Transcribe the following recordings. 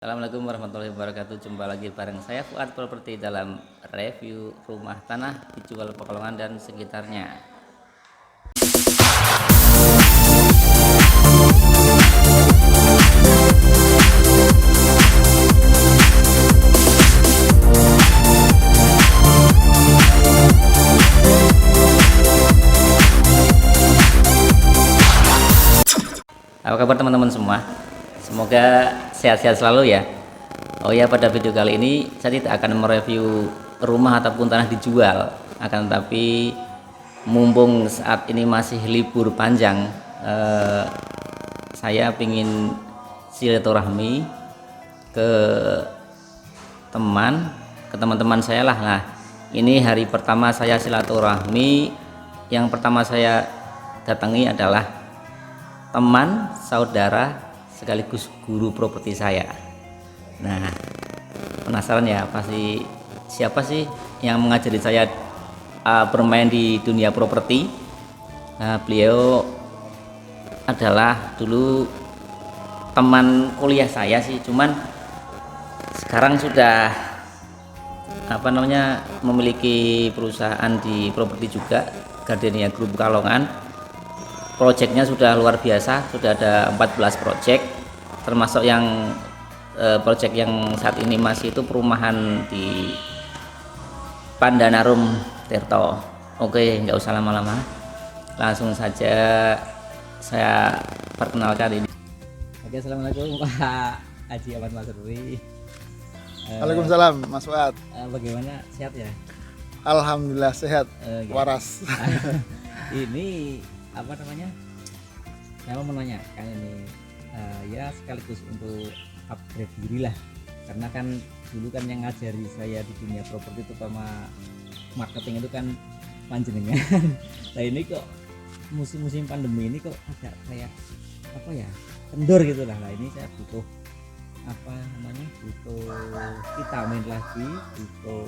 Assalamualaikum warahmatullahi wabarakatuh. Jumpa lagi bareng saya Fuad Properti dalam review rumah tanah dijual Pekalongan dan sekitarnya. Apa kabar teman-teman semua? Semoga sehat-sehat selalu ya. Oh ya, pada video kali ini saya tidak akan mereview rumah ataupun tanah dijual, akan tetapi mumpung saat ini masih libur panjang, saya ingin silaturahmi ke teman-teman saya lah. Nah, ini hari pertama saya silaturahmi. Yang pertama saya datangi adalah teman, saudara, sekaligus guru properti saya. Nah, penasaran ya, siapa sih yang mengajari saya bermain di dunia properti? Nah, beliau adalah dulu teman kuliah saya sih, cuman sekarang sudah memiliki perusahaan di properti juga, Gardenia Group Pekalongan. Proyeknya sudah luar biasa, sudah ada 14 proyek, termasuk yang proyek yang saat ini masih itu perumahan di Pandanarum Tirto. Oke, nggak usah lama-lama, langsung saja saya perkenalkan ini. Oke, assalamualaikum Pak Haji Ahmad Masruri. Waalaikumsalam Mas Fuad. Bagaimana, sehat ya? Alhamdulillah sehat, waras. Ini saya mau menanyakan ini ya sekaligus untuk upgrade diri lah, karena kan dulu kan yang ngajari saya di dunia properti terutama marketing itu kan panjenengan. Nah, ini kok musim-musim pandemi ini kok agak kayak kendor gitu lah. Nah, ini saya butuh butuh vitamin lagi, butuh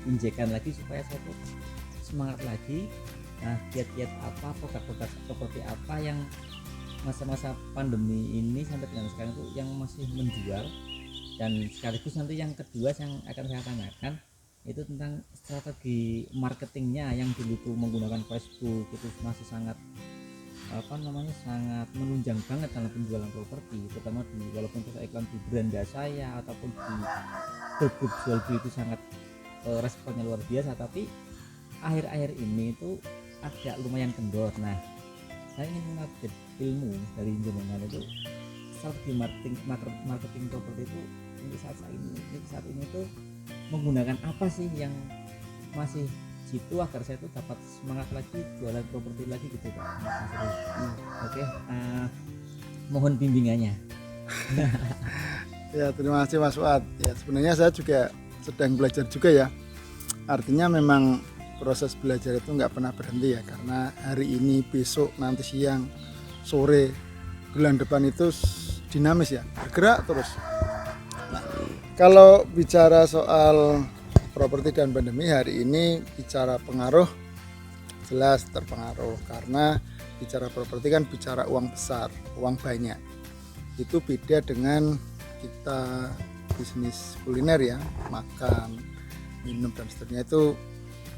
injekan lagi supaya saya tuh semangat lagi. Nah, kiat-kiat apa, produk-produk seperti apa yang masa-masa pandemi ini sampai dengan sekarang itu yang masih menjual, dan sekaligus nanti yang kedua yang akan saya tanyakan itu tentang strategi marketingnya yang dulu tuh menggunakan Facebook itu masih sangat sangat menunjang banget dalam penjualan properti, terutama walaupun itu iklan di beranda saya ataupun di grup jual beli itu sangat responnya luar biasa, tapi akhir-akhir ini itu agak lumayan kendor. Nah, saya ingin mengupdate ilmu dari jenengan itu strategi marketing properti itu untuk saat ini tuh menggunakan apa sih yang masih jitu agar saya tuh dapat semangat lagi jualan properti lagi gitu Pak. Oke, mohon bimbingannya. Ya, terima kasih Mas Fuad. Ya, sebenarnya saya juga sedang belajar juga ya. Artinya memang proses belajar itu nggak pernah berhenti ya, karena hari ini, besok, nanti siang, sore, bulan depan itu dinamis ya, bergerak terus. Nah, kalau bicara soal properti dan pandemi hari ini, bicara pengaruh, jelas terpengaruh, karena bicara properti kan bicara uang besar, uang banyak. Itu beda dengan kita bisnis kuliner ya, makan, minum dan seterusnya, itu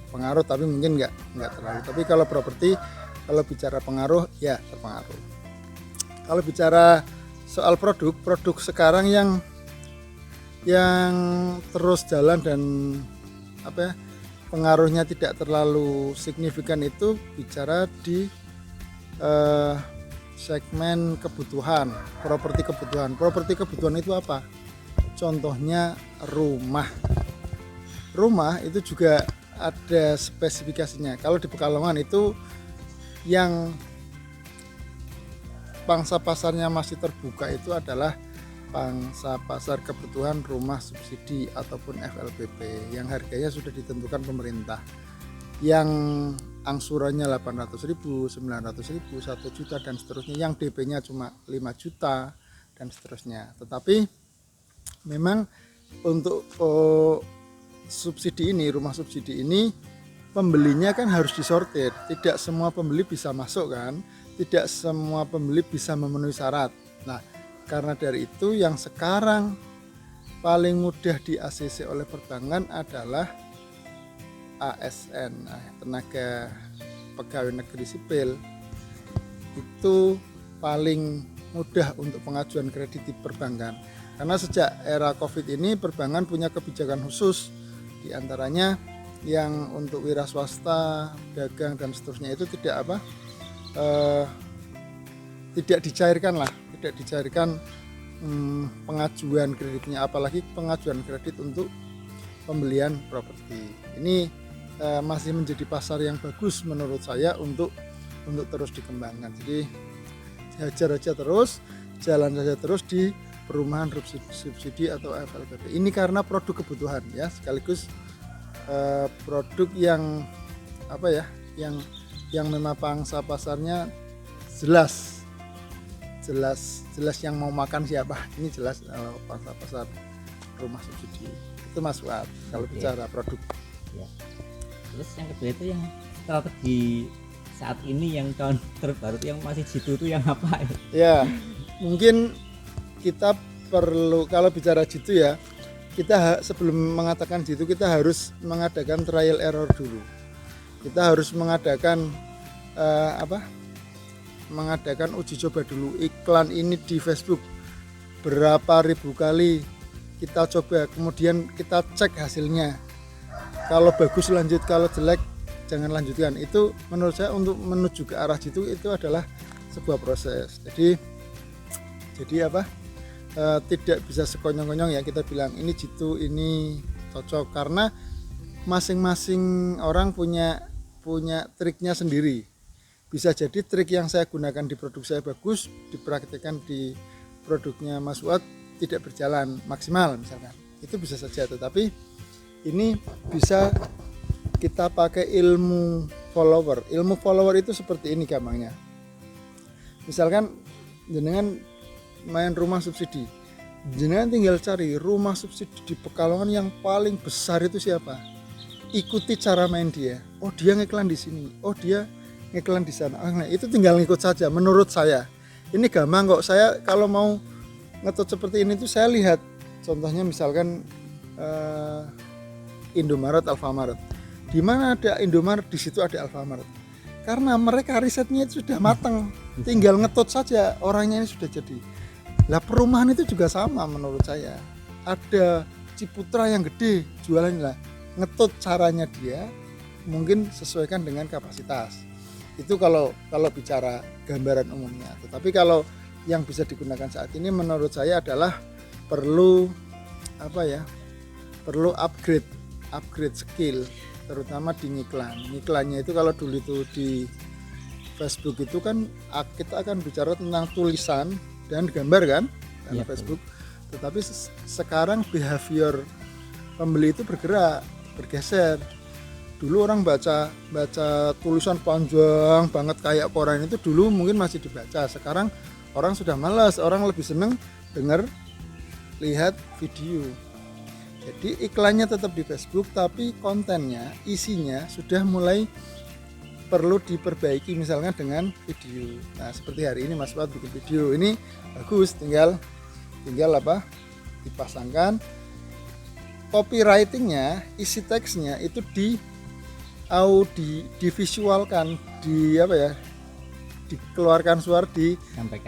pengaruh tapi mungkin nggak terlalu. Tapi kalau properti, kalau bicara pengaruh ya terpengaruh. Kalau bicara soal produk sekarang yang terus jalan dan pengaruhnya tidak terlalu signifikan itu bicara di segmen kebutuhan, properti kebutuhan itu apa? Contohnya rumah itu juga ada spesifikasinya. Kalau di Pekalongan itu yang pangsa pasarnya masih terbuka itu adalah pangsa pasar kebutuhan rumah subsidi ataupun FLPP yang harganya sudah ditentukan pemerintah, yang angsurannya 800.000, 900.000, 1 juta dan seterusnya, yang DP-nya cuma 5 juta dan seterusnya. Tetapi memang untuk subsidi ini, rumah subsidi ini, pembelinya kan harus disortir. Tidak semua pembeli bisa masuk kan, tidak semua pembeli bisa memenuhi syarat. Nah, Karena dari itu yang sekarang paling mudah di ACC oleh perbankan adalah ASN, tenaga pegawai negeri sipil. Itu paling mudah untuk pengajuan kredit di perbankan. Karena sejak era Covid ini perbankan punya kebijakan khusus, di antaranya yang untuk wira swasta, dagang dan seterusnya itu tidak dicairkan pengajuan kreditnya, apalagi pengajuan kredit untuk pembelian properti. Ini masih menjadi pasar yang bagus menurut saya untuk terus dikembangkan. Jadi hajar aja terus, jalan saja terus di perumahan subsidi atau FLPP. Ini karena produk kebutuhan ya, sekaligus produk yang yang memang pangsa pasarnya jelas yang mau makan siapa. Ini jelas pangsa pasar rumah subsidi. Itu Mas Fuad kalau bicara produk. Ya. Terus yang kedua itu yang strategi saat ini yang tahun terbaru yang masih jitu itu yang apa ya? Ya, mungkin kita perlu, kalau bicara jitu ya, kita sebelum mengatakan jitu kita harus mengadakan trial error dulu. Kita harus mengadakan mengadakan uji coba dulu. Iklan ini di Facebook berapa ribu kali kita coba, kemudian kita cek hasilnya. Kalau bagus lanjut, kalau jelek jangan lanjutkan. Itu menurut saya untuk menuju ke arah jitu itu adalah sebuah proses. Jadi tidak bisa sekonyong-konyong ya kita bilang ini jitu, ini cocok, karena masing-masing orang punya triknya sendiri. Bisa jadi trik yang saya gunakan di produk saya bagus, dipraktikkan di produknya Mas Fuad tidak berjalan maksimal misalkan. Itu bisa saja, tetapi ini bisa kita pakai ilmu follower. Ilmu follower itu seperti ini gampangnya. Misalkan jenengan main rumah subsidi, jenengan tinggal cari rumah subsidi di Pekalongan yang paling besar itu siapa. Ikuti cara main dia. Oh dia ngiklan di sini. Oh dia ngiklan di sana. Nah, itu tinggal ngikut saja. Menurut saya ini gampang kok. Saya kalau mau ngetut seperti ini tuh saya lihat. Contohnya misalkan Indomaret, Alfamaret. Di mana ada Indomaret, di situ ada Alfamaret. Karena mereka risetnya itu sudah matang, tinggal ngetut saja, orangnya ini sudah jadi. Lah perumahan itu juga sama menurut saya. Ada Ciputra yang gede, jualan lah, ngetut caranya dia, mungkin sesuaikan dengan kapasitas. Itu kalau bicara gambaran umumnya. Tetapi kalau yang bisa digunakan saat ini menurut saya adalah perlu upgrade skill, terutama di ngiklannya itu. Kalau dulu itu di Facebook itu kan kita akan bicara tentang tulisan dan gambar kan, karena Facebook. Tetapi sekarang behavior pembeli itu bergeser. Dulu orang baca tulisan panjang banget kayak koran itu dulu mungkin masih dibaca. Sekarang orang sudah malas, orang lebih seneng lihat video. Jadi iklannya tetap di Facebook, tapi kontennya, isinya sudah mulai perlu diperbaiki, misalnya dengan video. Nah seperti hari ini Mas Fuad bikin video ini bagus, tinggal dipasangkan copywritingnya, isi teksnya itu divisualkan, dikeluarkan suara,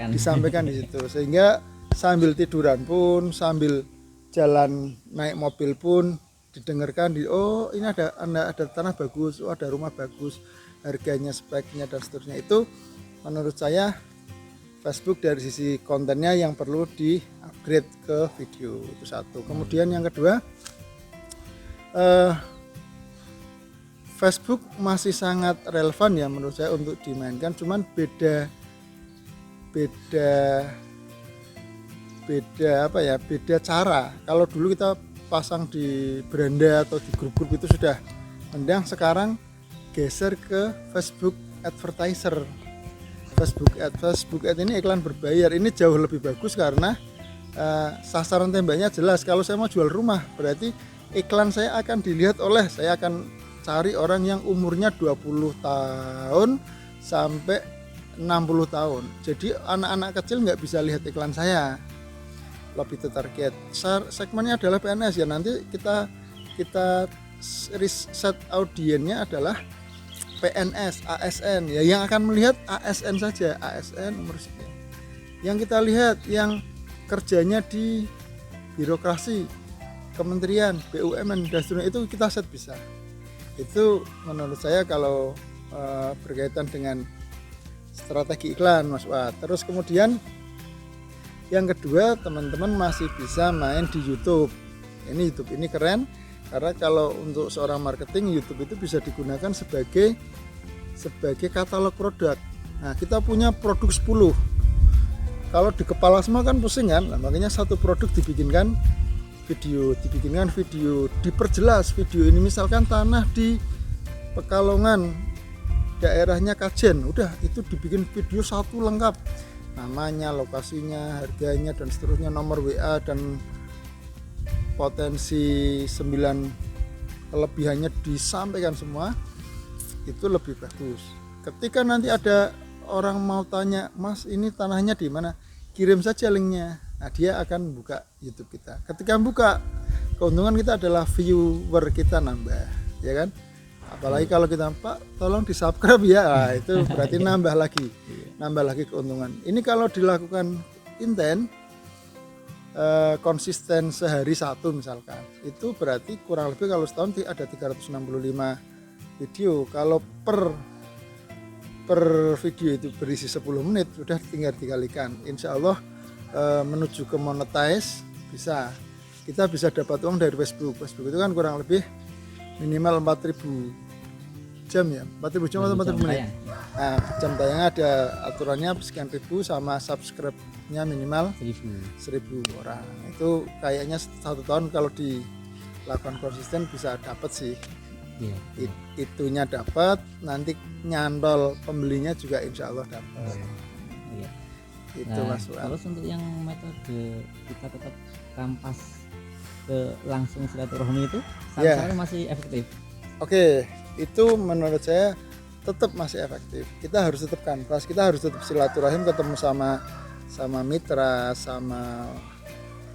disampaikan di situ, sehingga sambil tiduran pun, sambil jalan naik mobil pun didengarkan oh ini ada tanah bagus, oh ada rumah bagus, harganya, speknya dan seterusnya. Itu menurut saya Facebook dari sisi kontennya yang perlu di upgrade ke video, itu satu. Kemudian yang kedua, Facebook masih sangat relevan ya menurut saya untuk dimainkan, cuman beda cara. Kalau dulu kita pasang di beranda atau di grup-grup itu sudah mendang, sekarang geser ke Facebook advertiser. Facebook ad ini iklan berbayar, ini jauh lebih bagus karena sasaran tembaknya jelas. Kalau saya mau jual rumah, berarti iklan saya akan dilihat saya akan cari orang yang umurnya 20 tahun sampai 60 tahun. Jadi anak-anak kecil nggak bisa lihat iklan saya. lebih tertarget. Segmennya adalah PNS ya, nanti kita riset audiennya adalah PNS, ASN ya, yang akan melihat ASN saja, ASN umur sekian. Yang kita lihat yang kerjanya di birokrasi, kementerian, BUMN dan seterusnya, itu kita set bisa. Itu menurut saya kalau berkaitan dengan strategi iklan, Mas Wah. Terus kemudian yang kedua, teman-teman masih bisa main di YouTube. Ini YouTube ini keren karena kalau untuk seorang marketing, YouTube itu bisa digunakan sebagai katalog produk. Nah, kita punya produk 10. Kalau di kepala semua kan pusing kan, nah, makanya satu produk dibikinkan video, diperjelas video ini, misalkan tanah di Pekalongan, daerahnya Kajen, udah itu dibikin video satu lengkap, namanya, lokasinya, harganya dan seterusnya, nomor WA dan potensi 9 kelebihannya disampaikan semua, itu lebih bagus. Ketika nanti ada orang mau tanya, Mas ini tanahnya di mana, kirim saja linknya. Nah, dia akan buka YouTube kita. Ketika buka, keuntungan kita adalah viewer kita nambah, ya kan? Apalagi kalau kita, Pak tolong di subscribe ya, nah, itu berarti nambah lagi keuntungan. Ini kalau dilakukan intent, konsisten sehari satu misalkan, itu berarti kurang lebih kalau setahun ada 365 video. Kalau per video itu berisi 10 menit, sudah tinggal dikalikan. Insya Allah menuju ke monetize bisa. Kita bisa dapat uang dari Facebook. Facebook itu kan kurang lebih minimal 4.000 jam ya, 4.000 jam atau 4.000 menit. Nah, jam tayangnya ada aturannya sekian ribu, sama subscribe-nya minimal 1.000 orang. Itu kayaknya 1 tahun kalau dilakukan konsisten bisa dapat sih. Itunya dapat, nanti nyantol pembelinya juga insya Allah dapat. Itu Nah, Mas Wan. terus untuk yang metode kita tetap kampas ke langsung silaturahmi itu sampai masih efektif? Oke, itu menurut saya tetap masih efektif. Kita harus tetap kanvas, kita harus tetap silaturahim, ketemu sama mitra, sama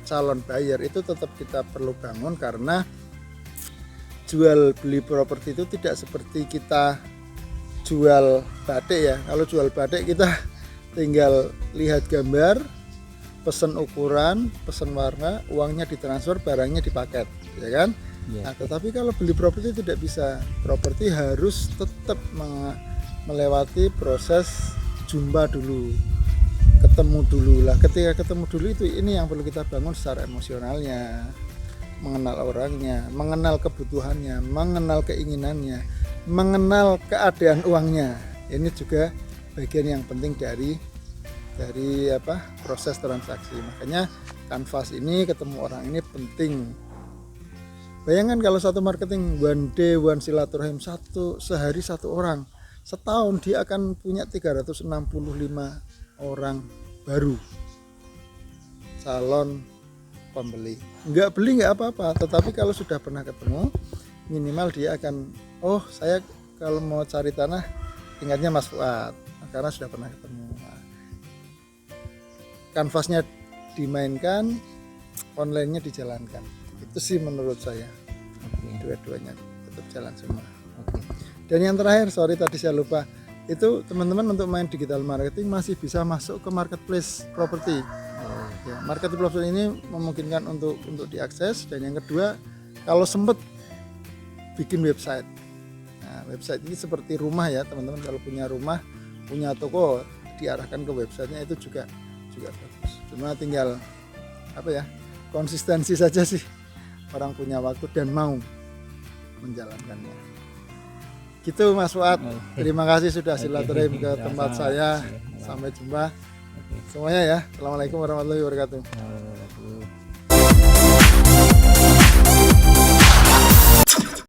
calon buyer, itu tetap kita perlu bangun, karena jual beli properti itu tidak seperti kita jual batik ya. Kalau jual batik kita tinggal lihat gambar, pesen ukuran, pesen warna, uangnya ditransfer, barangnya dipaket, ya kan? Nah, tetapi kalau beli properti tidak bisa. Properti harus tetap melewati proses jumpa dulu, ketemu dulu lah. Ketika ketemu dulu itu, ini yang perlu kita bangun secara emosionalnya, mengenal orangnya, mengenal kebutuhannya, mengenal keinginannya, mengenal keadaan uangnya. Ini juga bagian yang penting dari proses transaksi. Makanya kanvas ini, ketemu orang ini penting. Bayangkan kalau satu marketing one day one silaturahim, sehari satu orang, setahun dia akan punya 365 orang baru calon pembeli. Nggak beli nggak apa-apa, tetapi kalau sudah pernah ketemu, minimal dia akan, oh saya kalau mau cari tanah ingatnya Mas Fuad, karena sudah pernah ketemu. Nah, kanvasnya dimainkan, online-nya dijalankan. Itu sih menurut saya. Dua-duanya tetap jalan semua. Dan yang terakhir, sorry tadi saya lupa, itu teman-teman untuk main digital marketing masih bisa masuk ke marketplace properti. Ya, marketplace ini memungkinkan untuk diakses. Dan yang kedua, kalau sempat bikin website. Nah, website ini seperti rumah ya teman-teman, kalau punya rumah, punya toko, diarahkan ke websitenya, itu juga bagus. Cuma tinggal konsistensi saja sih, orang punya waktu dan mau menjalankannya. Gitu Mas Fuad. Terima kasih sudah silaturahim ke tempat saya. Sampai jumpa semuanya ya. Assalamualaikum warahmatullahi wabarakatuh.